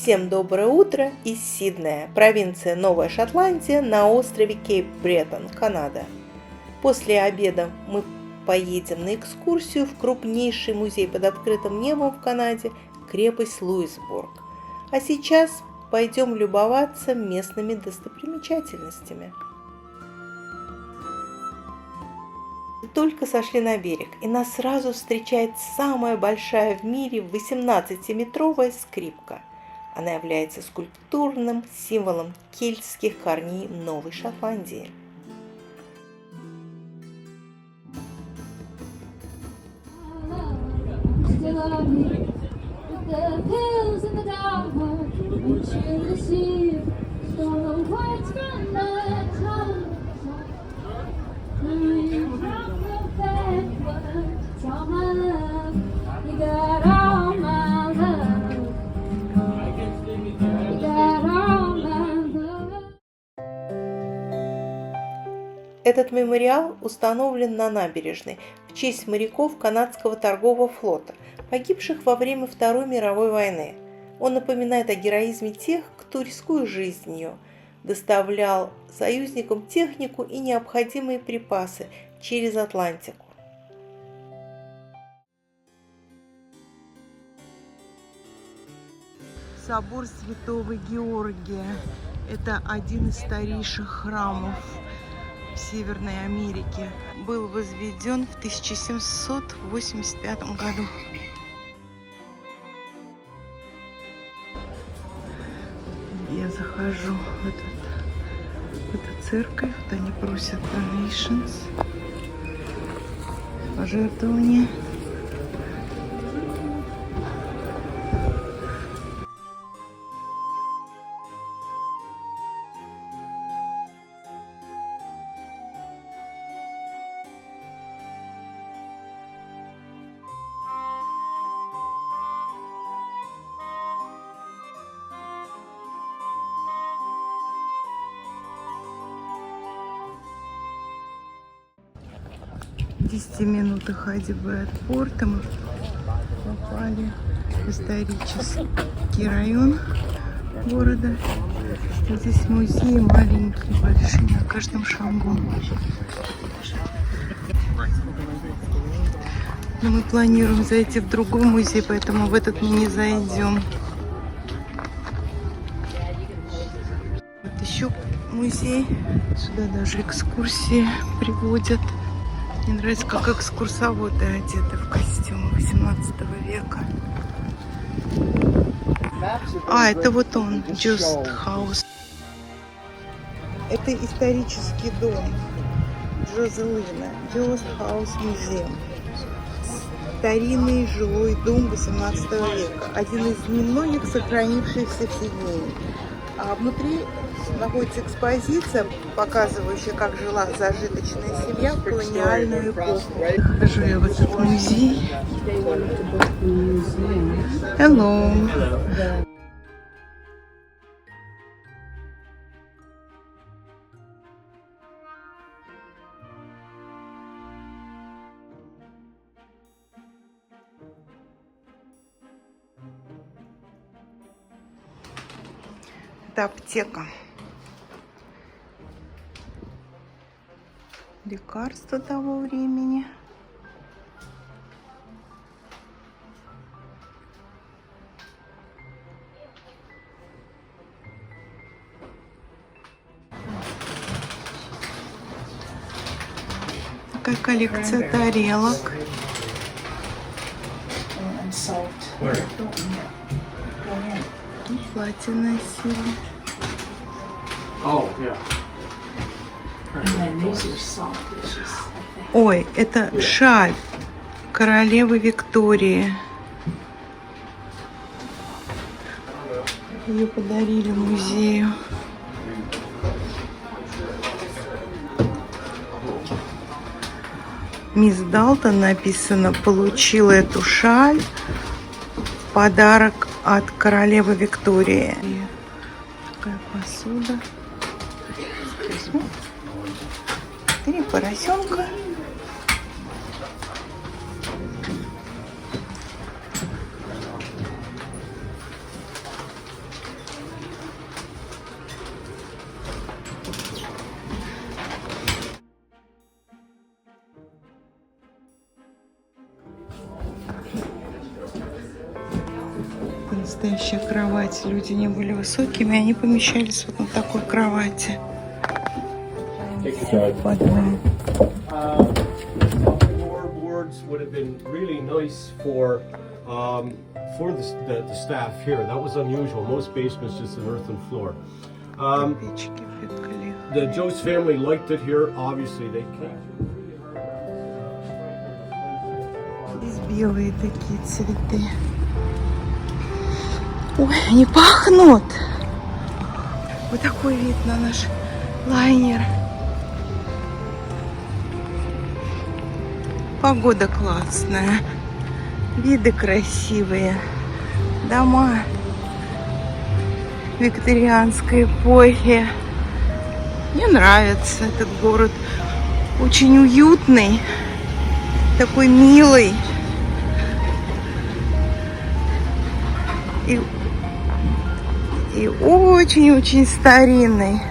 Всем доброе утро из Сиднея, провинция Новая Шотландия на острове Кейп-Бреттон, Канада. После обеда мы поедем на экскурсию в крупнейший музей под открытым небом в Канаде – крепость Луисбург. А сейчас пойдем любоваться местными достопримечательностями. Только сошли на берег, и нас сразу встречает самая большая в мире 18-метровая скрипка. Она является скульптурным символом кельтских корней Новой Шотландии. Этот мемориал установлен на набережной в честь моряков канадского торгового флота, погибших во время Второй мировой войны. Он напоминает о героизме тех, кто, рискуя жизнью, доставлял союзникам технику и необходимые припасы через Атлантику. Собор Святого Георгия – это один из старейших храмов в Северной Америке. Был возведен в 1785 году. Я захожу в эту церковь, вот они просят donations, пожертвования. В 10 минутах ходьбы от порта мы попали в исторический район города. Здесь музеи маленькие, большие, на каждом шагу. Но мы планируем зайти в другой музей, поэтому в этот мы не зайдем. Вот еще музей. Сюда даже экскурсии приводят. Мне нравится, как экскурсоводы одеты в костюмы 18 века. А, это вот он, Just House. Это исторический дом Джозелина, Just House Museum. Старинный жилой дом 18 века. Один из немногих сохранившихся в Сиднее. А внутри находится экспозиция, показывающая, как жила зажиточная семья в колониальную эпоху. Хожу я в этот музей. Hello. Это аптека. Лекарства того времени. Такая коллекция тарелок. Платье носили. Ой, это шаль королевы Виктории. Ее подарили музею. Мисс Далтон, написано, получила эту шаль в подарок от королевы Виктории. Такая посуда. 3 поросенка. настоящая кровать. Люди не были высокими, они помещались вот на такой кровати. Floorboards would have been really nice for the staff here. That was unusual. Most basements just an earthen floor. The Jost family liked it here. Obviously, they came. Здесь белые такие цветы. Ой, они пахнут. Вот такой вид на наш лайнер. Погода классная. Виды красивые. Дома викторианской эпохи. Мне нравится этот город. Очень уютный. Такой милый. И очень-очень старинный.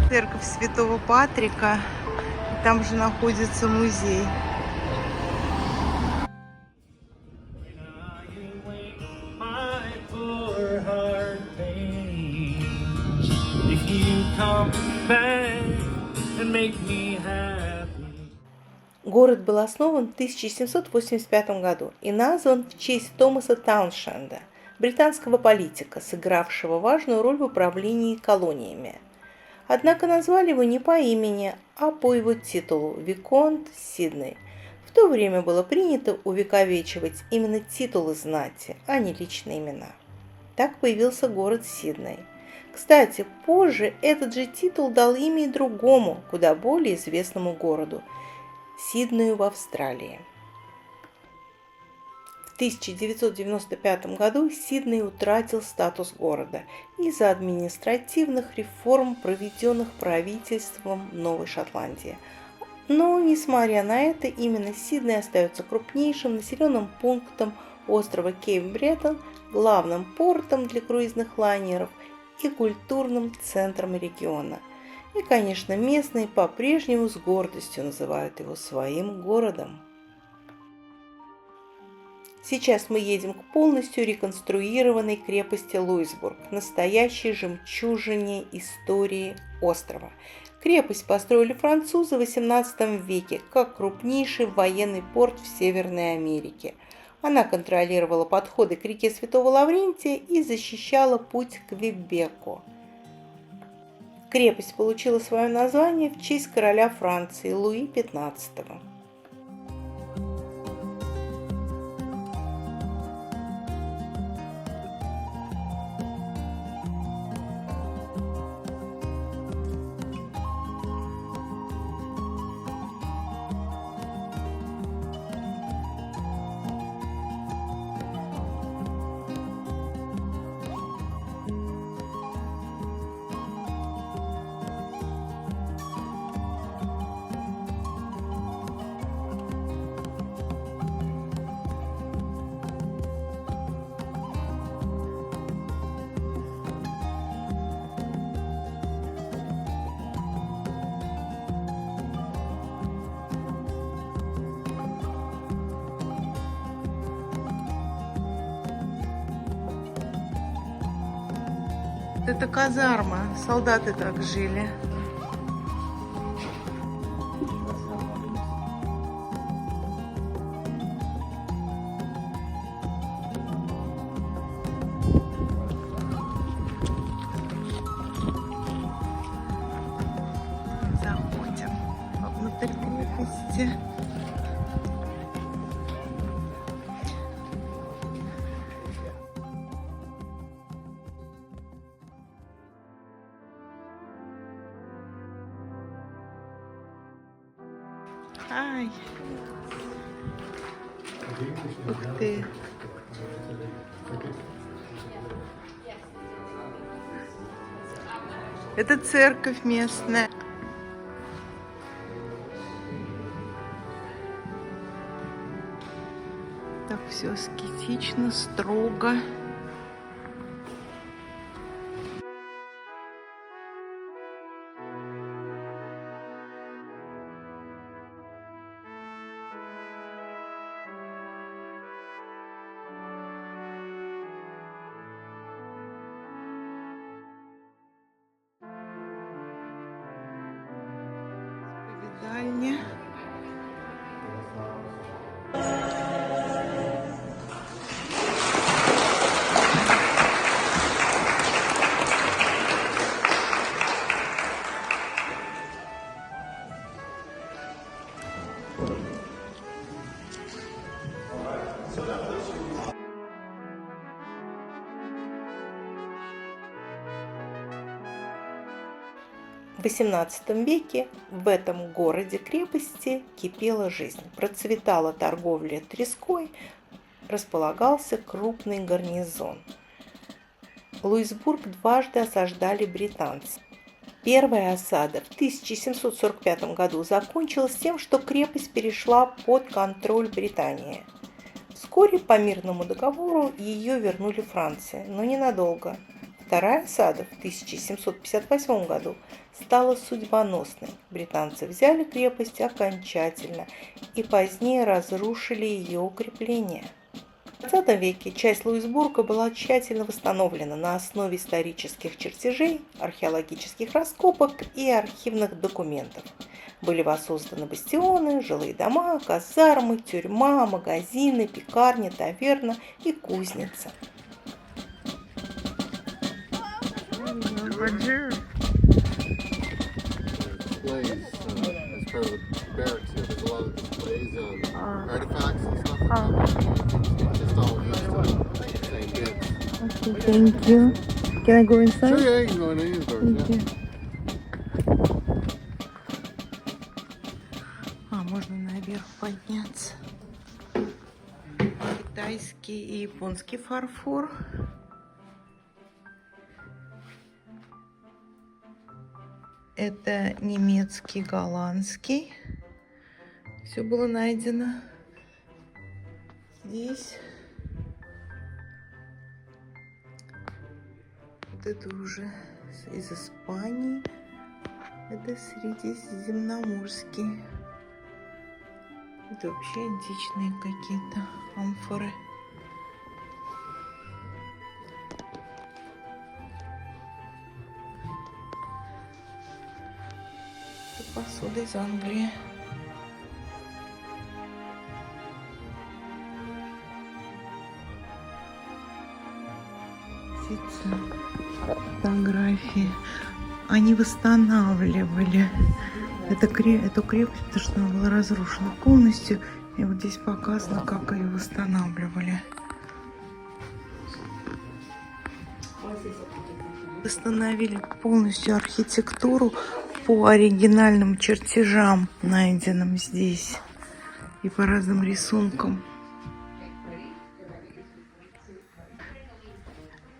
Церковь Святого Патрика. Там же находится музей. Город был основан в 1785 году и назван в честь Томаса Тауншенда, британского политика, сыгравшего важную роль в управлении колониями. Однако назвали его не по имени, а по его титулу – Виконт Сидней. В то время было принято увековечивать именно титулы знати, а не личные имена. Так появился город Сидней. Кстати, позже этот же титул дал имя и другому, куда более известному городу – Сиднею в Австралии. В 1995 году Сидней утратил статус города из-за административных реформ, проведенных правительством Новой Шотландии. Но, несмотря на это, именно Сидней остается крупнейшим населенным пунктом острова Кейп-Бретон, главным портом для круизных лайнеров и культурным центром региона. И, конечно, местные по-прежнему с гордостью называют его своим городом. Сейчас мы едем к полностью реконструированной крепости Луисбург, настоящей жемчужине истории острова. Крепость построили французы в XVIII веке как крупнейший военный порт в Северной Америке. Она контролировала подходы к реке Святого Лаврентия и защищала путь к Квебеку. Крепость получила свое название в честь короля Франции Луи XV. Это казарма. Солдаты так жили. Заходим внутрь крепости. Ай. Ух ты. Это церковь местная. Так все аскетично, строго. спальня. В XVIII веке в этом городе-крепости кипела жизнь, процветала торговля треской, располагался крупный гарнизон. Луисбург дважды осаждали британцы. Первая осада в 1745 году закончилась тем, что крепость перешла под контроль Британии. Вскоре по мирному договору ее вернули Франции, но ненадолго. Вторая осада в 1758 году стала судьбоносной. Британцы взяли крепость окончательно и позднее разрушили ее укрепления. В XX веке часть Луисбурга была тщательно восстановлена на основе исторических чертежей, археологических раскопок и архивных документов. Были воссозданы бастионы, жилые дома, казармы, тюрьма, магазины, пекарня, таверна и кузница. Displays as part of the barracks here. There's a lot of displays on artifacts and stuff like that. It's just all used to same bits. Okay, thank you. Can I go inside? Sure, yeah, you can go in any of the doors, Thank yeah. you. Можно наверх подняться. Китайский и японский фарфор. Это немецкий, голландский. Все было найдено здесь. Вот это уже из Испании. Это средиземноморский. Это вообще античные какие-то амфоры. Это посуда из Англии. Фотографии. Они восстанавливали эту крепость, потому что она была разрушена полностью. И вот здесь показано, как ее восстанавливали. Восстановили полностью архитектуру по оригинальным чертежам, найденным здесь, и по разным рисункам.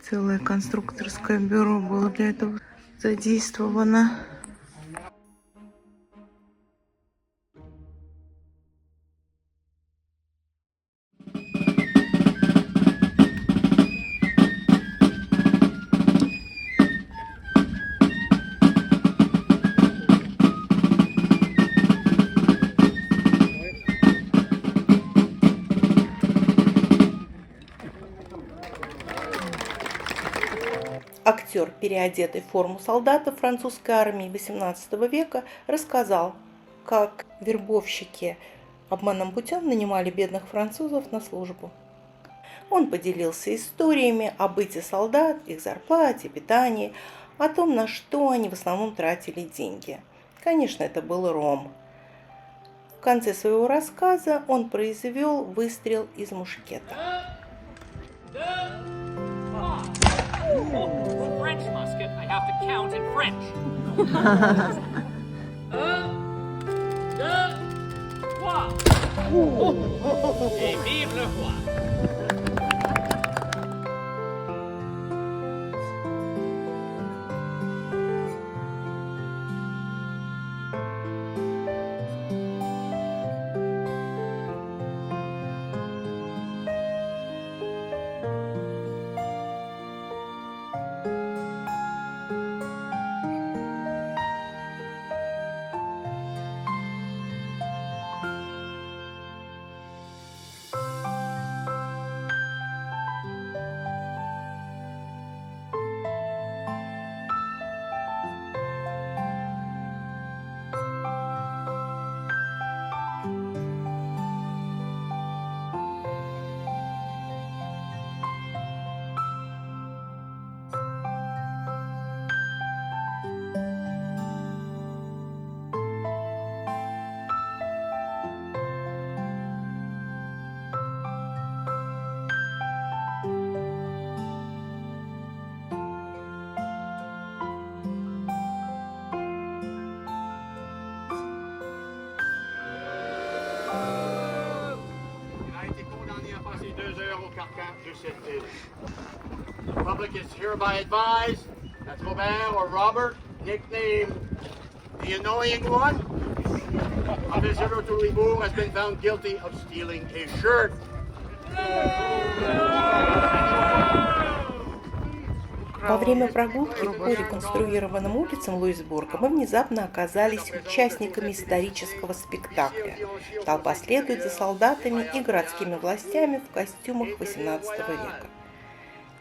Целое конструкторское бюро было для этого задействовано. Актер, переодетый в форму солдата французской армии XVIII века, рассказал, как вербовщики обманным путем нанимали бедных французов на службу. Он поделился историями о быте солдат, их зарплате, питании, о том, на что они в основном тратили деньги. Конечно, это был ром. В конце своего рассказа он произвел выстрел из мушкета. French musket, I have to count in French. Un, deux, trois. Et vive le roi. Carcan de cette île. The public is hereby advised that Robert or Robert, nicknamed the Annoying One, a visitor to Libourg, has been found guilty of stealing a shirt. Во время прогулки по реконструированным улицам Луисбурга мы внезапно оказались участниками исторического спектакля. Толпа следует за солдатами и городскими властями в костюмах XVIII века.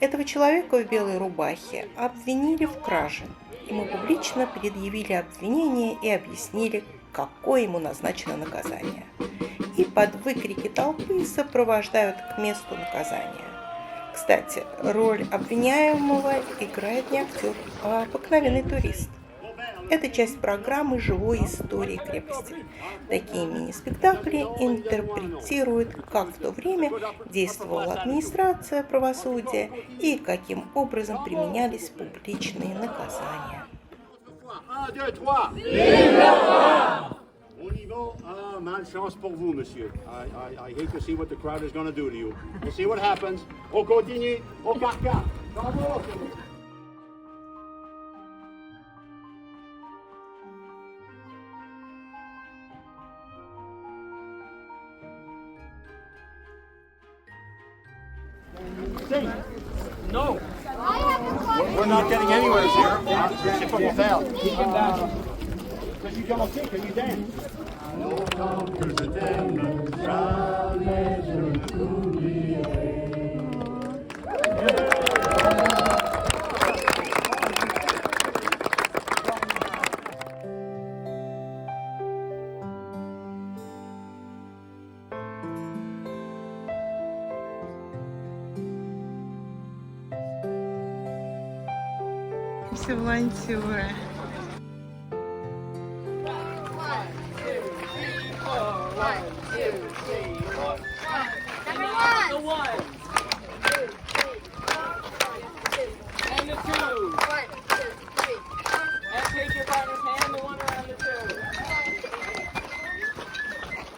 Этого человека в белой рубахе обвинили в краже, и мы публично предъявили обвинение и объяснили, какое ему назначено наказание. И под выкрики толпы сопровождают к месту наказания. Кстати, роль обвиняемого играет не актер, а обыкновенный турист. Это часть программы живой истории крепости. Такие мини-спектакли интерпретируют, как в то время действовала администрация правосудия и каким образом применялись публичные наказания. Au niveau, malchance pour vous, monsieur. I hate to see what the crowd is going to do to you. We'll see what happens. On continue. Au Carcan. No. We're not getting anywhere here. C'est pas pour faire. Keep him down. Because you don't think, can you dance? Que je t'aime, jamais je ne t'oublierai. Все волонтеры. The one. And the two. And take your partner's hand, the one around the two.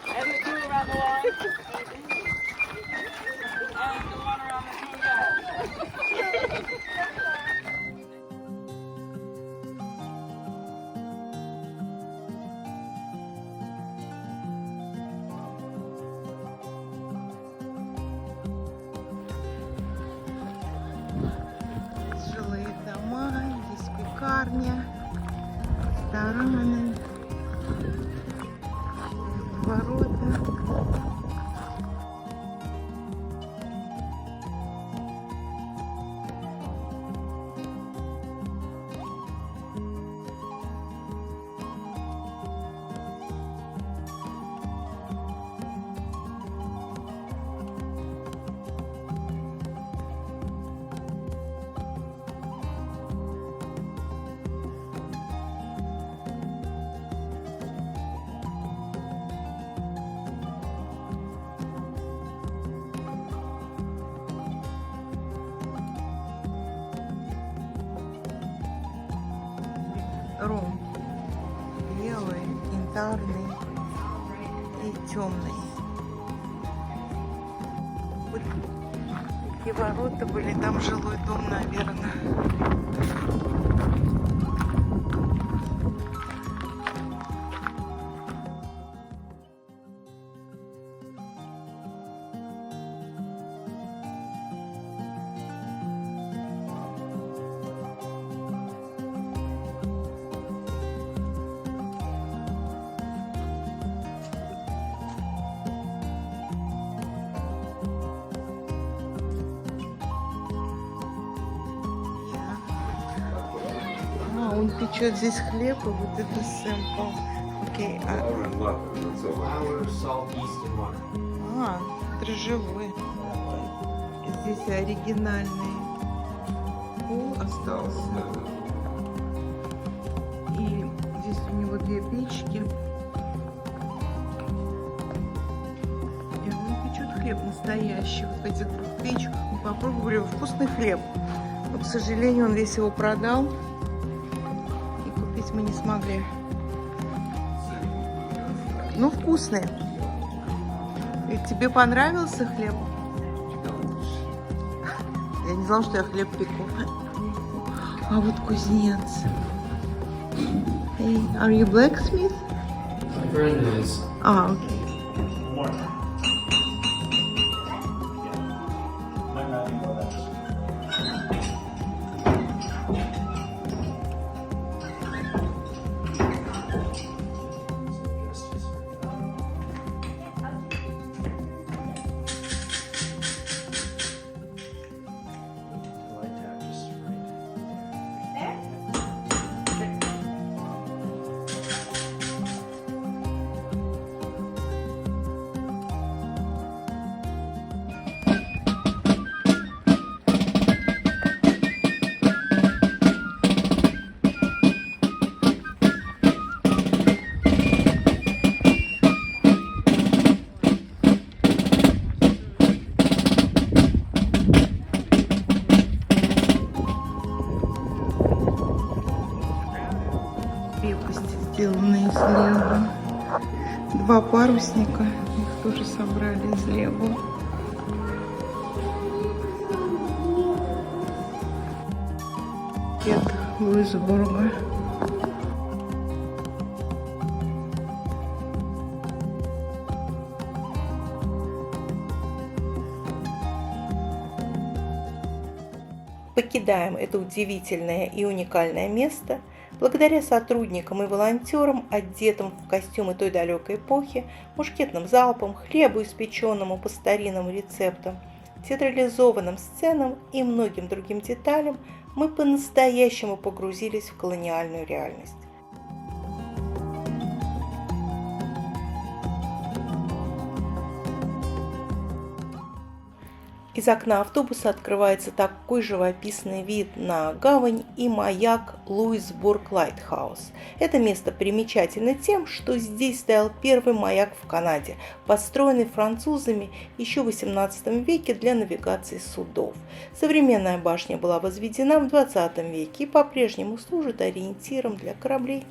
And the two around the one. And the one around the two guys. Жилые дома, есть пекарня, рестораны, ворота. Ром белый, янтарный и темный. Вот такие ворота были, там жилой дом, наверное. Он печет здесь хлеб, и вот это сэмпл. Окей. Flour, salt, yeast, and water. Дрожжевой. Здесь оригинальный пол остался. И здесь у него две печки. И он печет хлеб настоящий. Вот в этих двух печках мы попробовали вкусный хлеб. Но, к сожалению, он весь его продал. Мы не смогли. Ну, вкусный. И тебе понравился хлеб? Я не знала, что я хлеб пеку. А вот кузнец. Hey, are you blacksmith? My friend is. А, окей. Крепости, сделанные из лего. 2 парусника, их тоже собрали из лего. Кет Луисбурга. Покидаем это удивительное и уникальное место благодаря сотрудникам и волонтерам, одетым в костюмы той далекой эпохи, мушкетным залпам, хлебу, испеченному по старинным рецептам, театрализованным сценам и многим другим деталям, мы по-настоящему погрузились в колониальную реальность. Из окна автобуса открывается такой живописный вид на гавань и маяк Луисбург Лайтхаус. Это место примечательно тем, что здесь стоял первый маяк в Канаде, построенный французами еще в XVIII веке для навигации судов. Современная башня была возведена в XX веке и по-прежнему служит ориентиром для кораблей.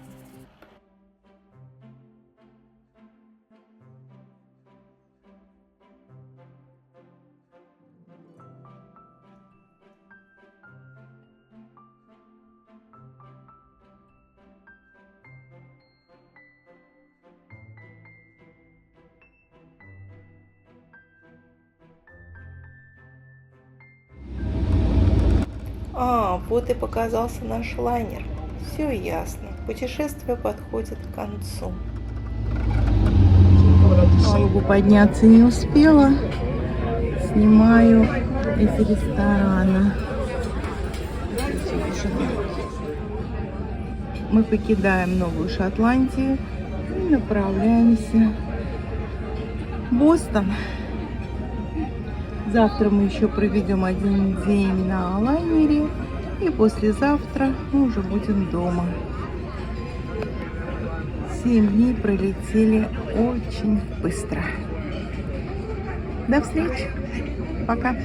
Вот и показался наш лайнер. Все ясно. Путешествие подходит к концу. К палубу подняться не успела. Снимаю из ресторана. Мы покидаем Новую Шотландию и направляемся в Бостон. Завтра мы еще проведем 1 день на лайнере, и послезавтра мы уже будем дома. 7 дней пролетели очень быстро. До встречи. Пока.